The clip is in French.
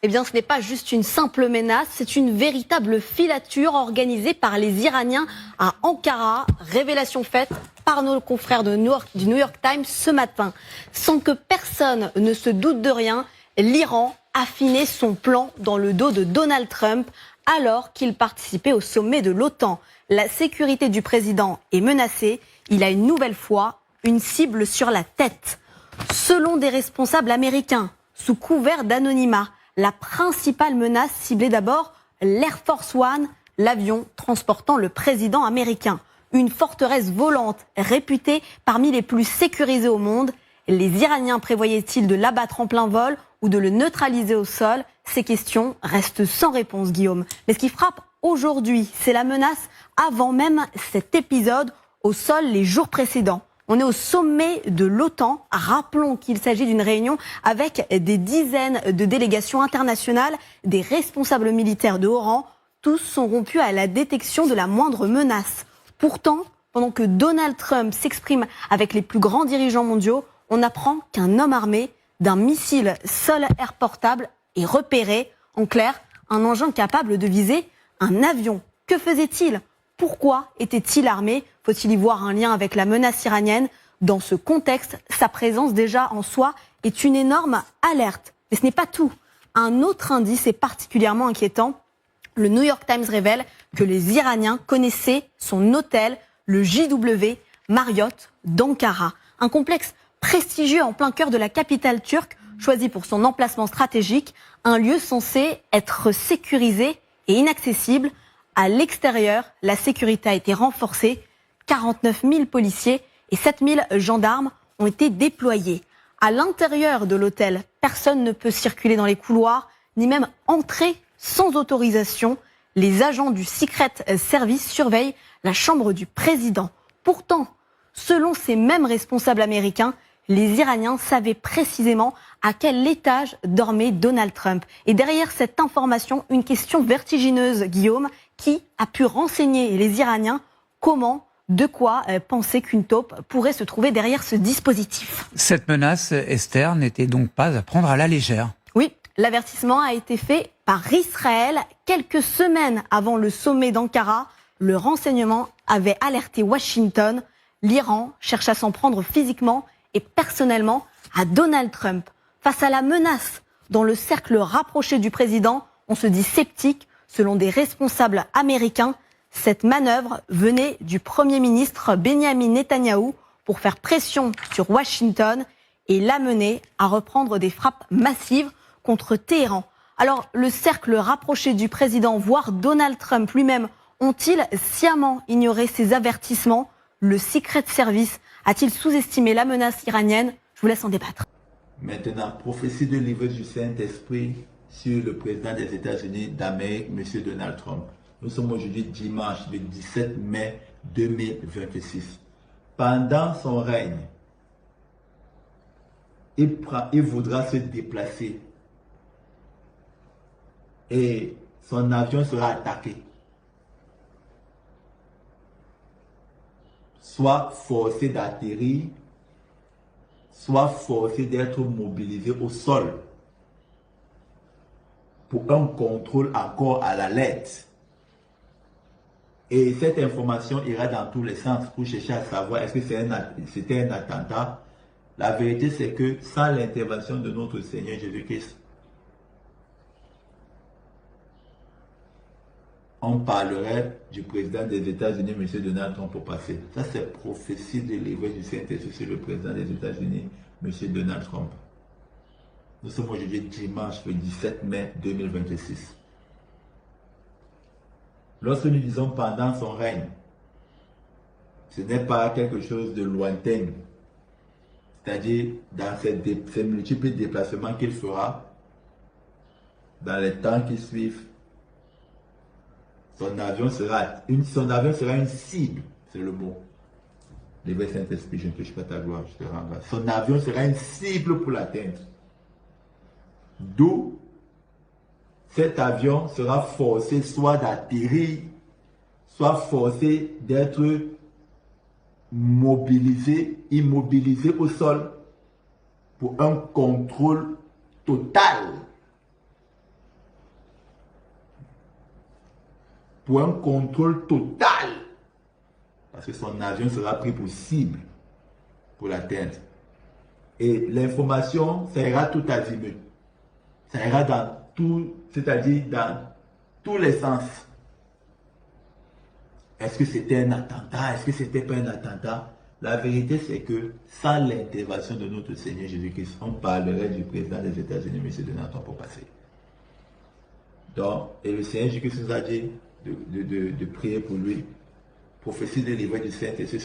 Eh bien, ce n'est pas juste une simple menace, c'est une véritable filature organisée par les Iraniens à Ankara. Révélation faite par nos confrères du New York Times ce matin. Sans que personne ne se doute de rien, l'Iran affinait son plan dans le dos de Donald Trump alors qu'il participait au sommet de l'OTAN. La sécurité du président est menacée. Il a une nouvelle fois une cible sur la tête. Selon des responsables américains, sous couvert d'anonymat, la principale menace ciblait d'abord l'Air Force One, l'avion transportant le président américain. Une forteresse volante réputée parmi les plus sécurisées au monde. Les Iraniens prévoyaient-ils de l'abattre en plein vol ou de le neutraliser au sol? Ces questions restent sans réponse, Guillaume. Mais ce qui frappe aujourd'hui, c'est la menace avant même cet épisode au sol les jours précédents. On est au sommet de l'OTAN. Rappelons qu'il s'agit d'une réunion avec des dizaines de délégations internationales, des responsables militaires de haut rang. Tous sont rompus à la détection de la moindre menace. Pourtant, pendant que Donald Trump s'exprime avec les plus grands dirigeants mondiaux, on apprend qu'un homme armé d'un missile sol-air portable est repéré. En clair, un engin capable de viser un avion. Que faisait-il ? Pourquoi était-il armé ? Faut-il y voir un lien avec la menace iranienne ? Dans ce contexte, sa présence déjà en soi est une énorme alerte. Mais ce n'est pas tout. Un autre indice est particulièrement inquiétant. Le New York Times révèle que les Iraniens connaissaient son hôtel, le JW Marriott d'Ankara. Un complexe prestigieux en plein cœur de la capitale turque, choisi pour son emplacement stratégique, un lieu censé être sécurisé et inaccessible. À l'extérieur, la sécurité a été renforcée. 49 000 policiers et 7 000 gendarmes ont été déployés. À l'intérieur de l'hôtel, personne ne peut circuler dans les couloirs, ni même entrer sans autorisation. Les agents du Secret Service surveillent la chambre du président. Pourtant, selon ces mêmes responsables américains, les Iraniens savaient précisément à quel étage dormait Donald Trump. Et derrière cette information, une question vertigineuse, Guillaume, qui a pu renseigner les Iraniens comment, de quoi penser qu'une taupe pourrait se trouver derrière ce dispositif. Cette menace, Esther, n'était donc pas à prendre à la légère. Oui, l'avertissement a été fait par Israël. Quelques semaines avant le sommet d'Ankara, le renseignement avait alerté Washington. L'Iran cherche à s'en prendre physiquement et personnellement à Donald Trump. Face à la menace dans le cercle rapproché du président, on se dit sceptique. Selon des responsables américains, cette manœuvre venait du Premier ministre Benjamin Netanyahou pour faire pression sur Washington et l'amener à reprendre des frappes massives contre Téhéran. Alors, le cercle rapproché du président, voire Donald Trump lui-même, ont-ils sciemment ignoré ces avertissements? Le Secret Service a-t-il sous-estimé la menace iranienne? Je vous laisse en débattre. Maintenant, prophétie de livre du Saint-Esprit sur le président des États-Unis d'Amérique, M. Donald Trump. Nous sommes aujourd'hui dimanche, le 17 mai 2026. Pendant son règne, il voudra se déplacer et son avion sera attaqué. Soit forcé d'atterrir, soit forcé d'être mobilisé au sol pour un contrôle encore à la lettre. Et cette information ira dans tous les sens pour chercher à savoir est-ce que c'était un attentat. La vérité, c'est que sans l'intervention de notre Seigneur Jésus-Christ, on parlerait du président des États-Unis, M. Donald Trump, au passé. Ça, c'est prophétie de l'évêque du Saint-Esprit sur le président des États-Unis, M. Donald Trump. Nous sommes aujourd'hui dimanche, le 17 mai 2026. Lorsque nous disons pendant son règne, ce n'est pas quelque chose de lointain. C'est-à-dire dans ces multiples déplacements qu'il fera, dans les temps qui suivent, son avion sera une cible, c'est le mot. L'évêque Saint-Esprit, je ne touche pas ta gloire, je te rends grâce. Son avion sera une cible pour l'atteindre. D'où cet avion sera forcé soit d'atterrir, soit forcé d'être immobilisé au sol pour un contrôle total pour un contrôle total. Parce que son avion sera pris pour cible pour l'atteindre. Et l'information, ça ira tout azimut. Ça ira dans tout, c'est-à-dire dans tous les sens. Est-ce que c'était un attentat? Est-ce que c'était pas un attentat? La vérité, c'est que sans l'intervention de notre Seigneur Jésus-Christ, on parlerait du président des États-Unis, M. Donald Trump, pour passer. Donc, et le Seigneur Jésus-Christ nous a dit de prier pour lui. Prophétie délivrée du Saint-Esprit.